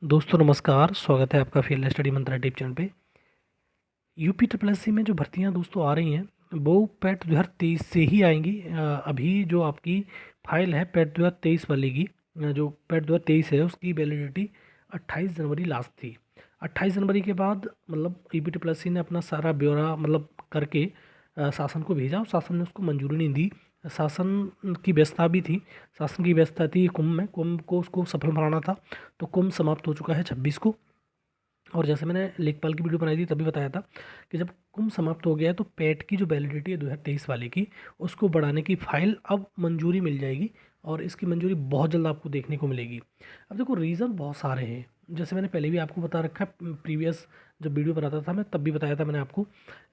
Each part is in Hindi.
दोस्तों नमस्कार, स्वागत है आपका फील्ड स्टडी मंत्रा यूट्यूब चैनल पे। यूपी ट्रिपल एस सी में जो भर्तियां दोस्तों आ रही हैं वो पैट 2023 से ही आएंगी। अभी जो आपकी फाइल है पैट 2023 वाली की, जो पैट 2023 है उसकी वैलिडिटी 28 जनवरी लास्ट थी। 28 जनवरी के बाद मतलब यूपी ट्रिपल एस सी ने अपना सारा ब्यौरा मतलब करके शासन को भेजा और शासन ने उसको मंजूरी नहीं दी। शासन की व्यवस्था भी थी, शासन की व्यवस्था थी कुंभ को उसको सफल बनाना था। तो कुंभ समाप्त हो चुका है 26 को। और जैसे मैंने लेखपाल की वीडियो बनाई थी तभी बताया था कि जब कुंभ समाप्त हो गया है तो पैट की जो वैलिडिटी है 2023 वाले की, उसको बढ़ाने की फाइल अब मंजूरी मिल जाएगी और इसकी मंजूरी बहुत जल्द आपको देखने को मिलेगी। अब देखो रीज़न बहुत सारे हैं, जैसे मैंने पहले भी आपको बता रखा है, प्रीवियस जब वीडियो बनाता था मैं तब भी बताया था मैंने आपको।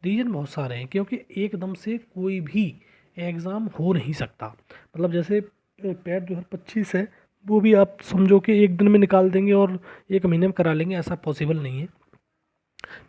रीज़न बहुत सारे हैं क्योंकि एकदम से कोई भी एग्ज़ाम हो नहीं सकता। मतलब जैसे पैट 2025 है वो भी आप समझो कि एक दिन में निकाल देंगे और एक महीने में करा लेंगे, ऐसा पॉसिबल नहीं है।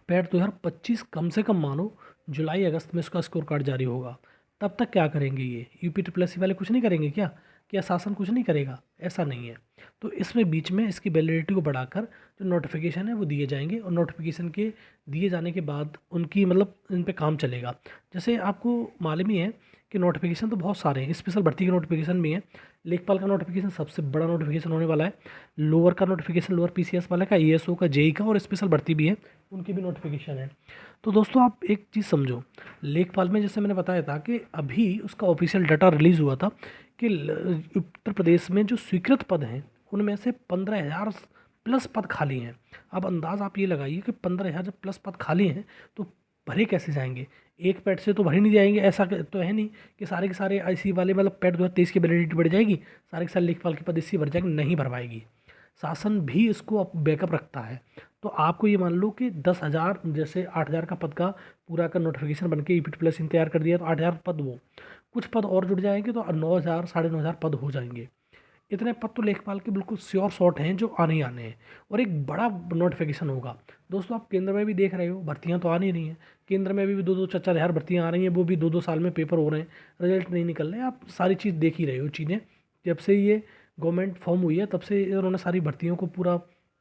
पैट 2025 कम से कम मानो जुलाई अगस्त में इसका स्कोर कार्ड जारी होगा। तब तक क्या करेंगे ये यूपी ट्रिपल एस सी वाले? कुछ नहीं करेंगे क्या शासन कुछ नहीं करेगा? ऐसा नहीं है। तो इसमें बीच में इसकी वैलिडिटी को बढ़ाकर जो नोटिफिकेशन है वो दिए जाएंगे और नोटिफिकेशन के दिए जाने के बाद उनकी मतलब इन पे काम चलेगा। जैसे आपको मालूम ही है कि नोटिफिकेशन तो बहुत सारे हैं, स्पेशल भर्ती के नोटिफिकेशन भी हैं। लेखपाल का नोटिफिकेशन सबसे बड़ा नोटिफिकेशन होने वाला है। लोअर का नोटिफिकेशन लोअर पीसीएस वाला का, ईएसओ का, जेई का और स्पेशल भर्ती भी है, उनकी भी नोटिफिकेशन है। तो दोस्तों आप एक चीज़ समझो, लेखपाल में जैसे मैंने बताया था कि अभी उसका ऑफिशियल डाटा रिलीज़ हुआ था कि उत्तर प्रदेश में जो स्वीकृत पद हैं उनमें से 15,000 प्लस पद खाली हैं। अब अंदाज़ आप ये लगाइए कि 15,000 जब प्लस पद खाली हैं तो भरे कैसे जाएंगे? एक पैड से तो भरे नहीं जाएंगे, ऐसा तो है नहीं कि सारे के सारे आईसी वाले मतलब पैड 2023 की वैलिडिटी बढ़ जाएगी, सारे के सारे लेखपाल के पद इससे भर जाएंगे, नहीं भर पाएगी। शासन भी इसको अब बैकअप रखता है। तो आपको ये मान लो कि 10,000 जैसे 8,000 का पद का पूरा का नोटिफिकेशन बन के ईपीटी प्लस इन तैयार कर दिया तो 8,000 पद, वो कुछ पद और जुड़ जाएंगे तो 9,000 9,500 पद हो जाएंगे। इतने पद तो लेखपाल के बिल्कुल श्योर शॉट हैं जो आने ही आने हैं और एक बड़ा नोटिफिकेशन होगा। दोस्तों आप केंद्र में भी देख रहे हो भर्तियां तो आ नहीं रही हैं, केंद्र में भी 2-2 4-4 हज़ार भर्तियां आ रही हैं, वो भी 2-2 साल में पेपर हो रहे हैं, रिजल्ट नहीं निकल रहे। आप सारी चीज़ देख ही रहे हो चीज़ें। जब से ये गवर्नमेंट फॉर्म हुई है तब से इन्होंने सारी भर्तियों को पूरा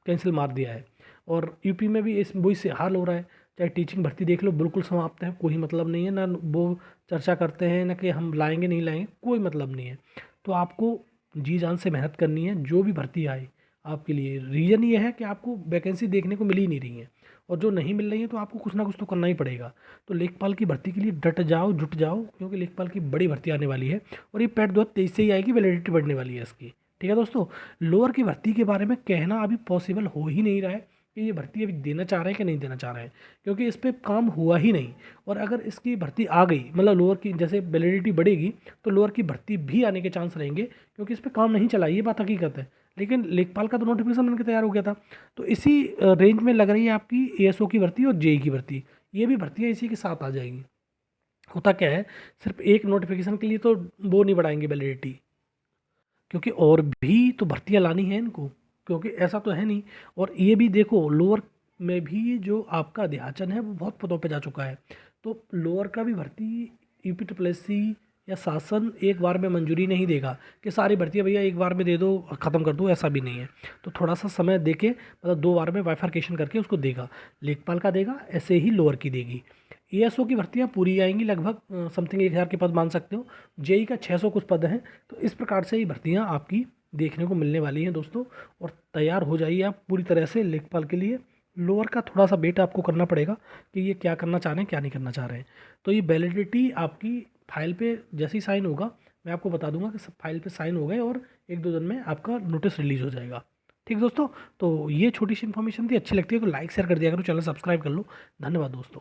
कैंसिल मार दिया है। और यूपी में भी इस वही से हाल हो रहा है। चाहे टीचिंग भर्ती देख लो, बिल्कुल समाप्त है, कोई मतलब नहीं है ना, वो चर्चा करते हैं ना कि हम लाएंगे नहीं लाएंगे, कोई मतलब नहीं है। तो आपको जी जान से मेहनत करनी है, जो भी भर्ती आए आपके लिए। रीज़न ये है कि आपको वैकेंसी देखने को मिल ही नहीं रही है और जो नहीं मिल रही है तो आपको कुछ ना कुछ तो करना ही पड़ेगा। तो लेखपाल की भर्ती के लिए डट जाओ, जुट जाओ, क्योंकि लेखपाल की बड़ी भर्ती आने वाली है और ये पैट 2023 से ही आएगी, वैलिडिटी बढ़ने वाली है इसकी। ठीक है दोस्तों, लोअर की भर्ती के बारे में कहना अभी पॉसिबल हो ही नहीं रहा है कि ये भर्ती अभी देना चाह रहे हैं कि नहीं देना चाह रहे हैं, क्योंकि इस पर काम हुआ ही नहीं। और अगर इसकी भर्ती आ गई मतलब लोअर की जैसे वैलिडिटी बढ़ेगी तो लोअर की भर्ती भी आने के चांस रहेंगे, क्योंकि इस पर काम नहीं चला, ये बात हकीकत है। लेकिन लेखपाल का तो नोटिफिकेशन बनकर तैयार हो गया था। तो इसी रेंज में लग रही है आपकी एएसओ की भर्ती और जेई की भर्ती, ये भी भर्तियाँ इसी के साथ आ जाएंगी। होता क्या है, सिर्फ एक नोटिफिकेशन के लिए तो वो नहीं बढ़ाएंगे वैलिडिटी, क्योंकि और भी तो भर्तियां लानी है इनको, क्योंकि ऐसा तो है नहीं। और ये भी देखो लोअर में भी जो आपका अध्याचन है वो बहुत पदों पे जा चुका है। तो लोअर का भी भर्ती यूपी ट्रिपल एस सी या शासन एक बार में मंजूरी नहीं देगा कि सारी भर्तियां भैया एक बार में दे दो ख़त्म कर दो, ऐसा भी नहीं है। तो थोड़ा सा समय दे के मतलब 2 बार में बाइफर्केशन करके उसको देगा। लेखपाल का देगा, ऐसे ही लोअर की देगी। एएसओ की भर्तियां पूरी आएंगी लगभग समथिंग 1,000 के पद मान सकते हो। जेई का 600 कुछ पद हैं। तो इस प्रकार से ही भर्तियां आपकी देखने को मिलने वाली हैं दोस्तों। और तैयार हो जाइए आप पूरी तरह से लेखपाल के लिए। लोअर का थोड़ा सा वेट आपको करना पड़ेगा कि ये क्या करना चाह रहे हैं क्या नहीं करना चाह रहे हैं। तो ये वैलिडिटी आपकी फाइल पे जैसे ही साइन होगा मैं आपको बता दूंगा कि सब फाइल पे साइन हो गए और 1-2 दिन में आपका नोटिस रिलीज हो जाएगा। ठीक दोस्तों, तो ये छोटी सी इन्फॉर्मेशन थी, अच्छी लगती है तो लाइक शेयर कर दिया करो, चैनल सब्सक्राइब कर लो। धन्यवाद दोस्तों।